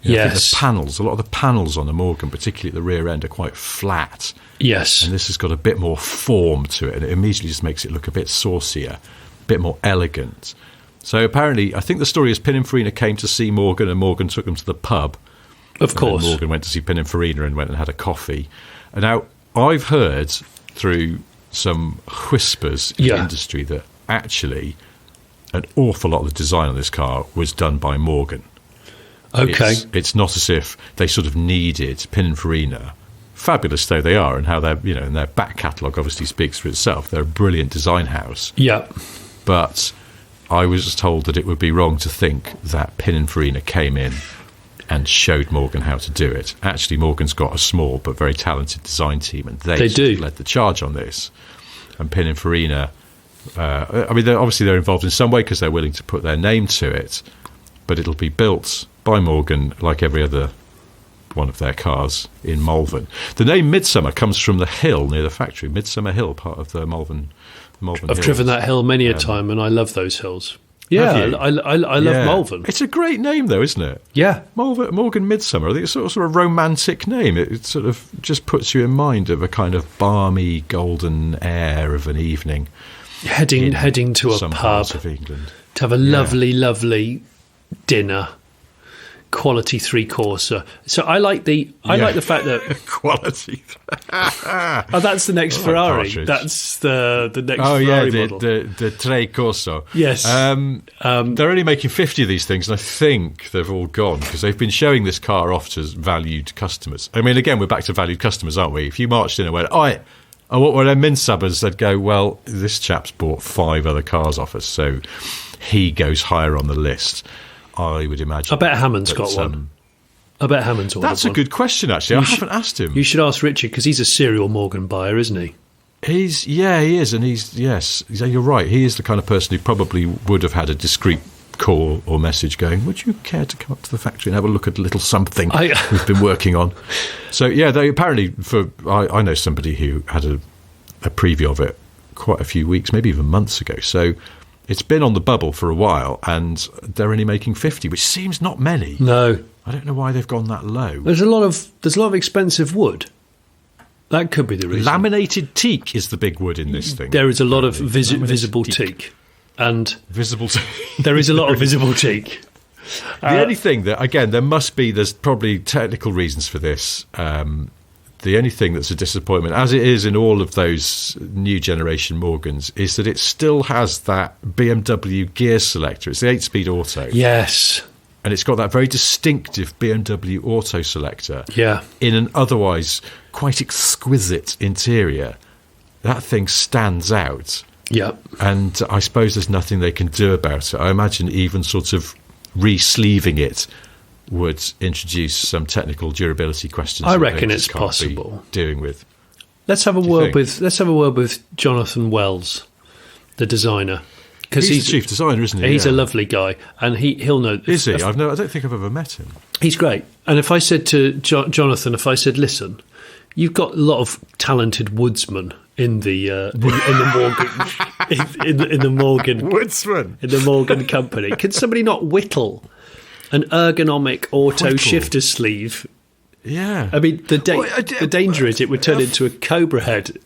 Yes. I think a lot of the panels on the Morgan, particularly at the rear end, are quite flat. Yes. And this has got a bit more form to it, and it immediately just makes it look a bit saucier, a bit more elegant. So apparently, I think the story is Pininfarina came to see Morgan, and Morgan took them to the pub. Of course. Morgan went to see Pininfarina and went and had a coffee. And now, I've heard through some whispers in the industry that actually an awful lot of the design on this car was done by Morgan. Okay. It's not as if they sort of needed Pininfarina, fabulous though they are, and how they're, and their back catalogue obviously speaks for itself. They're a brilliant design house. Yeah. But I was told that it would be wrong to think that Pininfarina came in and showed Morgan how to do it. Actually, Morgan's got a small but very talented design team, and they led the charge on this. And Pininfarina, they're involved in some way because they're willing to put their name to it, but it'll be built by Morgan like every other one of their cars in Malvern. The name Midsummer comes from the hill near the factory, Midsummer Hill, part of the Malvern I've driven that hill many a time, and I love those hills. Yeah, I love Malvern. It's a great name, though, isn't it? Yeah. Morgan Midsummer. I think it's sort of a romantic name. It sort of just puts you in mind of a kind of balmy, golden air of an evening. Heading to a pub parts of England. To have a lovely, lovely dinner. Quality 3-courser. So I like the fact that quality. That's the next Ferrari. That's the next Ferrari model. the 3-corso. Yes. They're only making 50 of these things, and I think they've all gone because they've been showing this car off to valued customers. I mean, again, we're back to valued customers, aren't we? If you marched in and went, what were their min-subbers? They'd go, well, this chap's bought 5 other cars off us, so he goes higher on the list. I would imagine. I bet Hammond's got one. I bet Hammond's ordered one. That's a good question, actually. I haven't asked him. You should ask Richard, because he's a serial Morgan buyer, isn't he? He is, and you're right. He is the kind of person who probably would have had a discreet call or message going, would you care to come up to the factory and have a look at a little something we've been working on? So, they apparently, I know somebody who had a preview of it quite a few weeks, maybe even months ago. So it's been on the bubble for a while, and they're only making 50, which seems not many. No. I don't know why they've gone that low. There's a lot of expensive wood. That could be the reason. Laminated teak is the big wood in this thing. There is a lot of visible teak. And visible teak. There is a lot of visible teak. The only thing that, again, there's probably technical reasons for this. The only thing that's a disappointment, as it is in all of those new generation Morgans, is that it still has that BMW gear selector. It's the 8-speed auto. Yes. And it's got that very distinctive BMW auto selector. Yeah. In an otherwise quite exquisite interior. That thing stands out. Yeah. And I suppose there's nothing they can do about it. I imagine even sort of re-sleeving it would introduce some technical durability questions. I reckon it's possible. Doing with. Let's have a word with Jonathan Wells, the designer, because he's the chief designer, isn't he? He's a lovely guy, and he'll know. Is he? I don't think I've ever met him. He's great. And if I said to Jonathan, listen, you've got a lot of talented woodsmen in the Morgan in the Morgan woodsman in the Morgan company. Can somebody not whittle an ergonomic auto shifter sleeve? Yeah. I mean, the danger is it would turn into a Cobra head.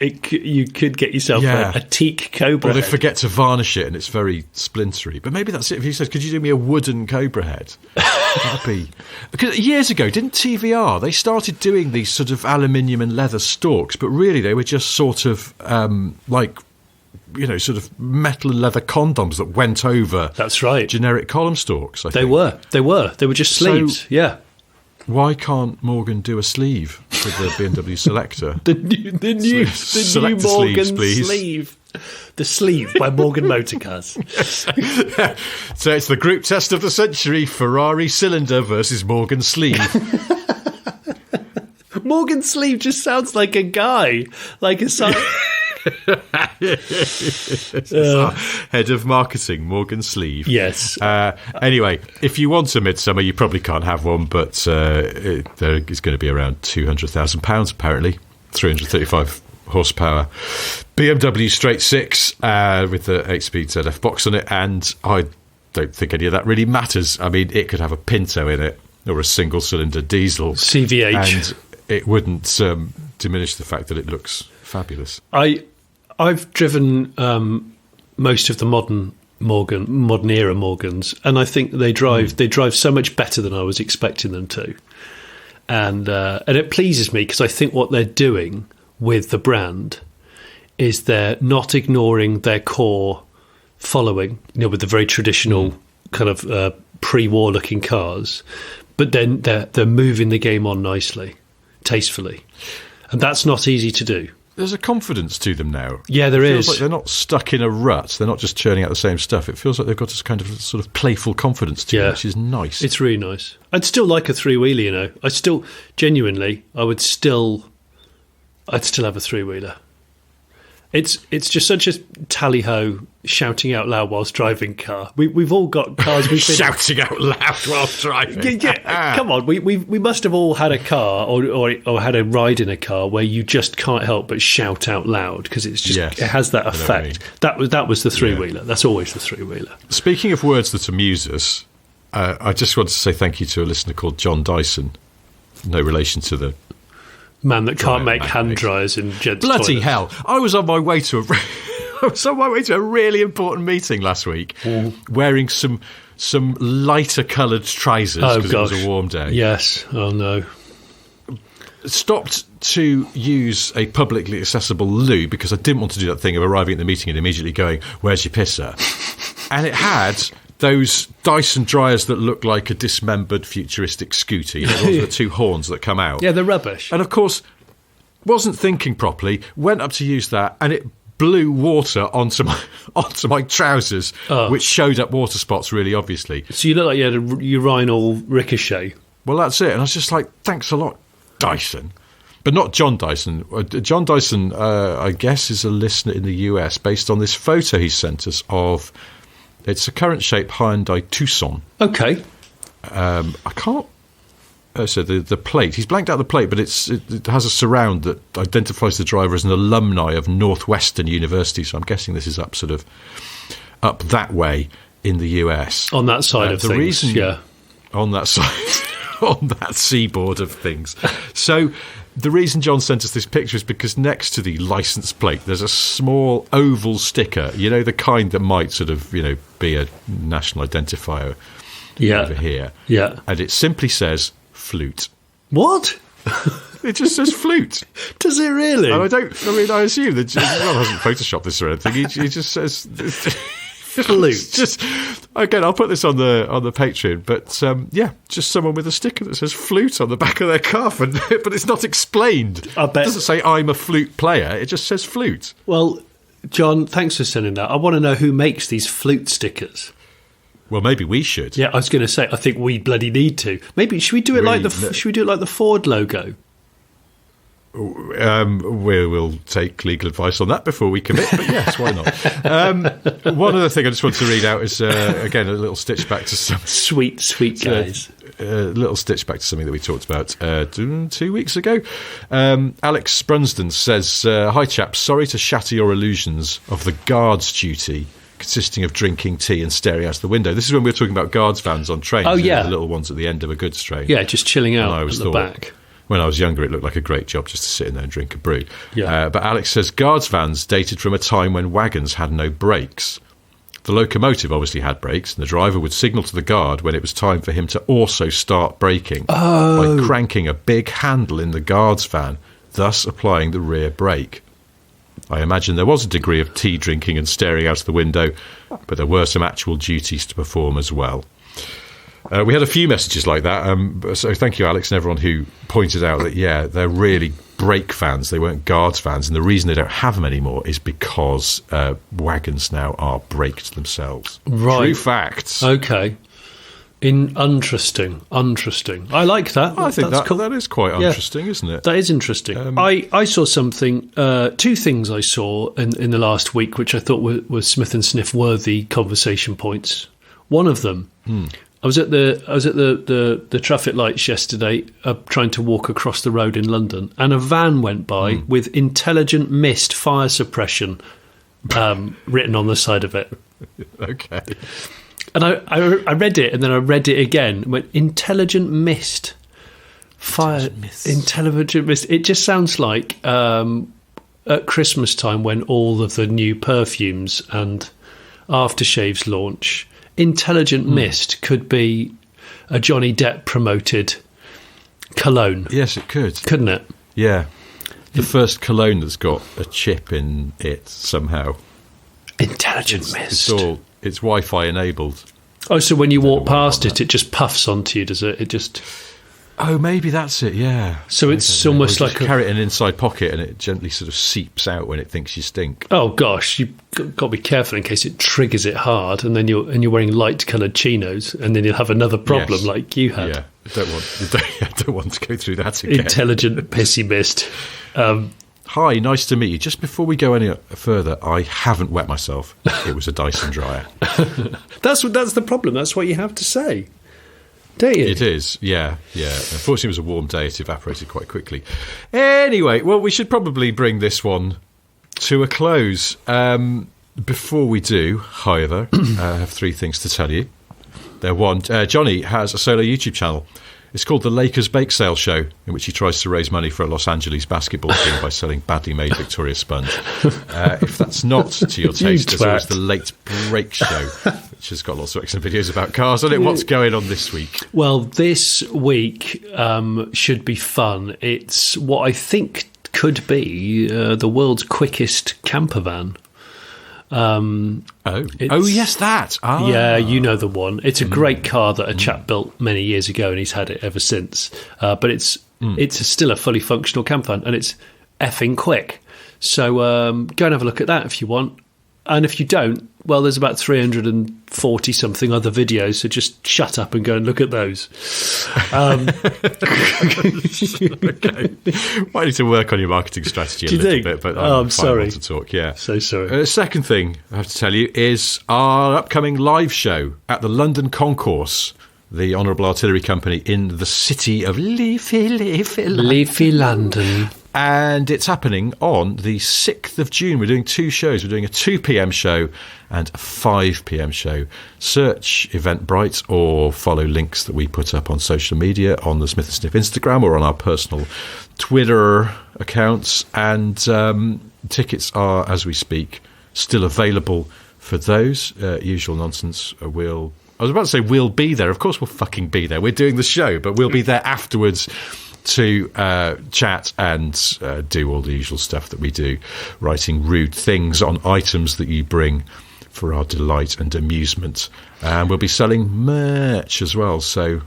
You could get yourself a teak Cobra Or they head. forget to varnish it and it's very splintery. But maybe that's it. If he says, could you do me a wooden Cobra head? That'd be... Because years ago, didn't TVR, they started doing these sort of aluminium and leather stalks, but really they were just sort of sort of metal and leather condoms that went over. That's right. Generic column stalks. They were just sleeves. Yeah. Why can't Morgan do a sleeve for the BMW Selector? the new Morgan sleeve. The sleeve by Morgan Motor Cars. So it's the group test of the century: Ferrari cylinder versus Morgan sleeve. Morgan sleeve just sounds like a guy, like a son. Head of marketing, Morgan Sleeve. Yes. Anyway, if you want a Midsummer, you probably can't have one, but there is going to be around £200,000 apparently, 335 horsepower, BMW straight six with the 8-speed ZF box on it, and I don't think any of that really matters. I mean, it could have a Pinto in it or a single-cylinder diesel CVH, and it wouldn't diminish the fact that it looks fabulous. I've driven most of the modern era Morgans, and I think they drive so much better than I was expecting them to, and it pleases me because I think what they're doing with the brand is they're not ignoring their core following, with the very traditional kind of pre-war looking cars, but then they're moving the game on nicely, tastefully, and that's not easy to do. There's a confidence to them now. Yeah, there is. Like they're not stuck in a rut. They're not just churning out the same stuff. It feels like they've got this kind of sort of playful confidence to them, which is nice. It's really nice. I'd still like a three-wheeler, I still, genuinely, I'd still have a three-wheeler. It's just such a tally-ho shouting out loud whilst driving car. We've all got cars. Shouting out loud whilst driving. Yeah, come on, we must have all had a car or had a ride in a car where you just can't help but shout out loud because it's just it has that effect. That was the three-wheeler. Yeah. That's always the three-wheeler. Speaking of words that amuse us, I just wanted to say thank you to a listener called John Dyson. No relation to the man that can't make hand dryers in gents' bloody toilets. hell! I was on my way to a really important meeting last week, wearing some lighter coloured trousers because it was a warm day. Yes. Oh no. Stopped to use a publicly accessible loo because I didn't want to do that thing of arriving at the meeting and immediately going, "Where's your pisser?" And it had those Dyson dryers that look like a dismembered futuristic scooter, the ones with the two horns that come out. Yeah, they're rubbish. And of course, wasn't thinking properly, went up to use that, and it blew water onto my trousers, which showed up water spots really obviously. So you look like you had a urinal ricochet. Well, that's it. And I was just like, thanks a lot, Dyson. But not John Dyson. John Dyson, I guess, is a listener in the US based on this photo he sent us of... It's a current shape Hyundai Tucson. Okay. I can't... so the plate, he's blanked out the plate, but it has a surround that identifies the driver as an alumni of Northwestern University, so I'm guessing this is up that way in the US. On that side of things, On that side, on that seaboard of things. So the reason John sent us this picture is because next to the license plate there's a small oval sticker, the kind that might sort of, be a national identifier. over here. Yeah. And it simply says flute. What? It just says flute. Does it really? And I assume that John hasn't photoshopped this or anything. He just says flute. Just again, I'll put this on the Patreon. But just someone with a sticker that says flute on the back of their car, but it's not explained. I bet. It doesn't say I'm a flute player. It just says flute. Well, John, thanks for sending that. I want to know who makes these flute stickers. Well, maybe we should. Yeah, I was going to say, I think we bloody need to. Maybe should we do it like the Ford logo? We'll take legal advice on that before we commit, but yes, why not? One other thing I just want to read out is again a little stitch back to some sweet guys. A little stitch back to something that we talked about 2 weeks ago. Alex Brunsden says, "Hi chaps, sorry to shatter your illusions of the guard's duty, consisting of drinking tea and staring out the window." This is when we were talking about guards vans on trains. Oh yeah, the little ones at the end of a goods train. Yeah, just chilling out at the back. When I was younger, it looked like a great job just to sit in there and drink a brew. Yeah. But Alex says guards vans dated from a time when wagons had no brakes. The locomotive obviously had brakes, and the driver would signal to the guard when it was time for him to also start braking by cranking a big handle in the guard's van, thus applying the rear brake. I imagine there was a degree of tea drinking and staring out the window, but there were some actual duties to perform as well. We had a few messages like that, so thank you, Alex, and everyone who pointed out that, yeah, they're really brake vans. They weren't guards vans, and the reason they don't have them anymore is because wagons now are braked themselves. Right. True facts. Okay. Interesting. I like that. I think that's cool. That is quite interesting, isn't it? That is interesting. I saw something, two things I saw in the last week, which I thought were Smith and Sniff worthy conversation points. One of them, I was at the traffic lights yesterday, trying to walk across the road in London, and a van went by with "intelligent mist fire suppression" written on the side of it. Okay. And I read it, and then I read it again. And went "intelligent mist fire, intelligent mist." It just sounds like at Christmas time when all of the new perfumes and aftershaves launch. Intelligent Mist could be a Johnny Depp promoted cologne. Yes, it could. Couldn't it? Yeah. The first cologne that's got a chip in it somehow. Intelligent Mist. It's Wi-Fi enabled. Oh, so when you walk past it just puffs onto you, does it? It just... Oh, maybe that's it, yeah. So it's almost like carry it in an inside pocket and it gently sort of seeps out when it thinks you stink. Oh gosh, you've got to be careful in case it triggers it hard, and then you're wearing light-coloured chinos, and then you'll have another problem like you had. Yeah, I don't want to go through that again. Intelligent pissy mist. Hi, nice to meet you. Just before we go any further, I haven't wet myself. It was a Dyson dryer. That's the problem. That's what you have to say. Don't you? It is, yeah. Unfortunately, it was a warm day. It evaporated quite quickly. Anyway, well, we should probably bring this one to a close. Before we do, however, I have three things to tell you. Johnny has a solo YouTube channel. It's called The Lakers Bake Sale Show, in which he tries to raise money for a Los Angeles basketball team by selling badly made Victoria Sponge. If that's not to your taste, there's always The Late Break Show, which has got lots of excellent videos about cars on it. What's going on this week? Well, this week should be fun. It's what I think could be the world's quickest camper van. Yes, that. Yeah, you know the one. It's a great car that a chap built many years ago, and he's had it ever since. But it's still a fully functional camper van, and it's effing quick. So go and have a look at that if you want. And if you don't, well, there's about 340 something other videos, so just shut up and go and look at those. Okay. Might need to work on your marketing strategy a little bit, but I'm sorry to talk. Yeah, so sorry. Second thing I have to tell you is our upcoming live show at the London Concourse, the Honourable Artillery Company in the city of leafy London. And it's happening on the 6th of June. We're doing two shows. We're doing a 2 p.m. show and a 5 p.m. show. Search Eventbrite or follow links that we put up on social media, on the Smith & Sniff Instagram or on our personal Twitter accounts. And tickets are, as we speak, still available for those. Usual Nonsense will I was about to say we'll be there. Of course we'll fucking be there. We're doing the show, but we'll be there afterwards to chat and do all the usual stuff that we do, writing rude things on items that you bring for our delight and amusement. And we'll be selling merch as well, so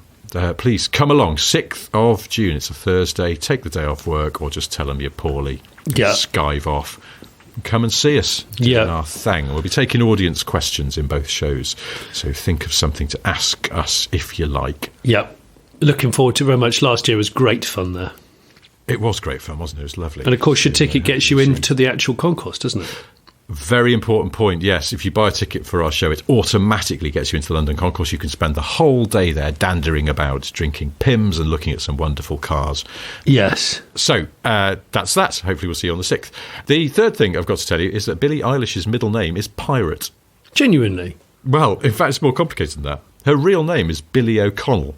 please come along. 6th of June, it's a Thursday. Take the day off work or just tell them you're poorly. Skive off. Come and see us doing our thing. We'll be taking audience questions in both shows, so think of something to ask us if you like. Yep. Looking forward to it very much. Last year was great fun there. It was great fun, wasn't it? It was lovely. And of course your ticket gets you into the actual concourse, doesn't it? Very important point, yes. If you buy a ticket for our show, it automatically gets you into the London Concourse. You can spend the whole day there dandering about, drinking Pimm's and looking at some wonderful cars. Yes. So, that's that. Hopefully we'll see you on the 6th. The third thing I've got to tell you is that Billie Eilish's middle name is Pirate. Genuinely? Well, in fact, it's more complicated than that. Her real name is Billie O'Connell.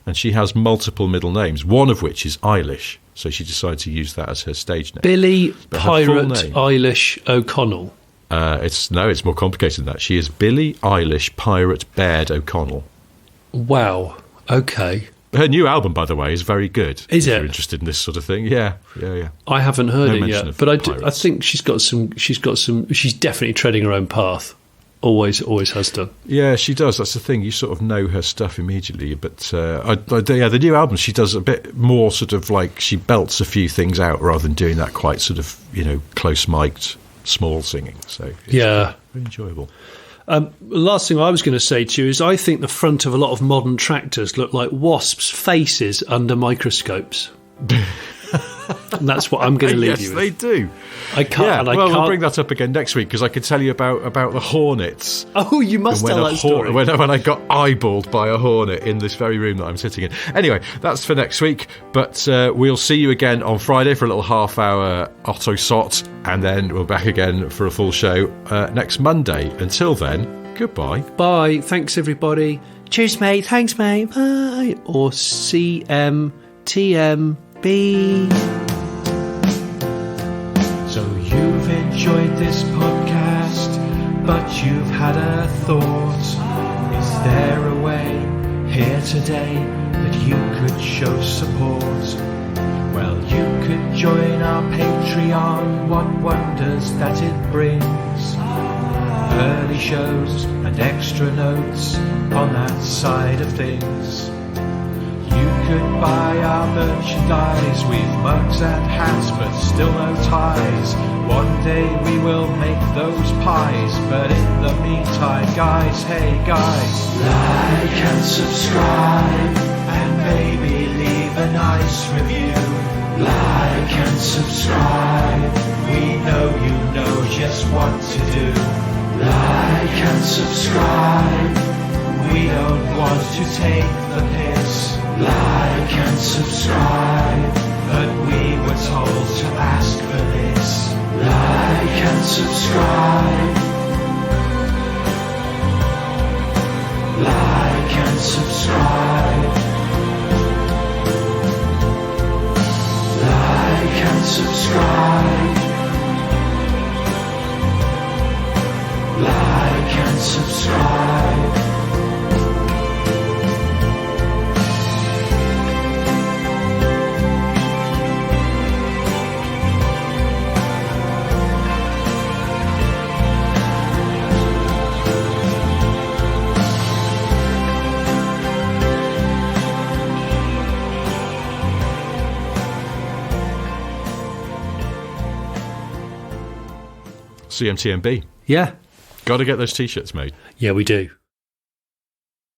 And she has multiple middle names, one of which is Eilish. So she decided to use that as her stage name. Billie Pirate Eilish O'Connell. It's more complicated than that. She is Billie Eilish Pirate Baird O'Connell. Wow. Okay. Her new album, by the way, is very good. Is it? If you're interested in this sort of thing, yeah. I haven't heard it yet, but I think she's definitely treading her own path. Always has done. Yeah, she does. That's the thing. You sort of know her stuff immediately. But the new album, she does a bit more sort of like she belts a few things out rather than doing that quite sort of, close mic'd, small singing. So it's very enjoyable. Last thing I was going to say to you is I think the front of a lot of modern tractors look like wasps' faces under microscopes. And that's what I'm going to leave you with. Yes, they do. I can't. Yeah, we'll bring that up again next week because I could tell you about the hornets. Oh, you must tell that story. When I got eyeballed by a hornet in this very room that I'm sitting in. Anyway, that's for next week. But we'll see you again on Friday for a little half-hour Otto Sot, and then we're back again for a full show next Monday. Until then, goodbye. Bye. Thanks, everybody. Cheers, mate. Thanks, mate. Bye. Or CMTMB. So you've enjoyed this podcast, but you've had a thought. Is there a way here today that you could show support? Well, you could join our Patreon, what wonders that it brings. Early shows and extra notes on that side of things. You could buy our merchandise, we've mugs and hats but still no ties. One day we will make those pies, but in the meantime, guys, hey guys, like and subscribe, and maybe leave a nice review. Like and subscribe, we know you know just what to do. Like and subscribe, we don't want to take the piss. Like and subscribe, but we were told to ask for this. Like and subscribe. Like and subscribe. Like and subscribe. Like and subscribe. CMTMB. Yeah. Got to get those T-shirts made. Yeah, we do.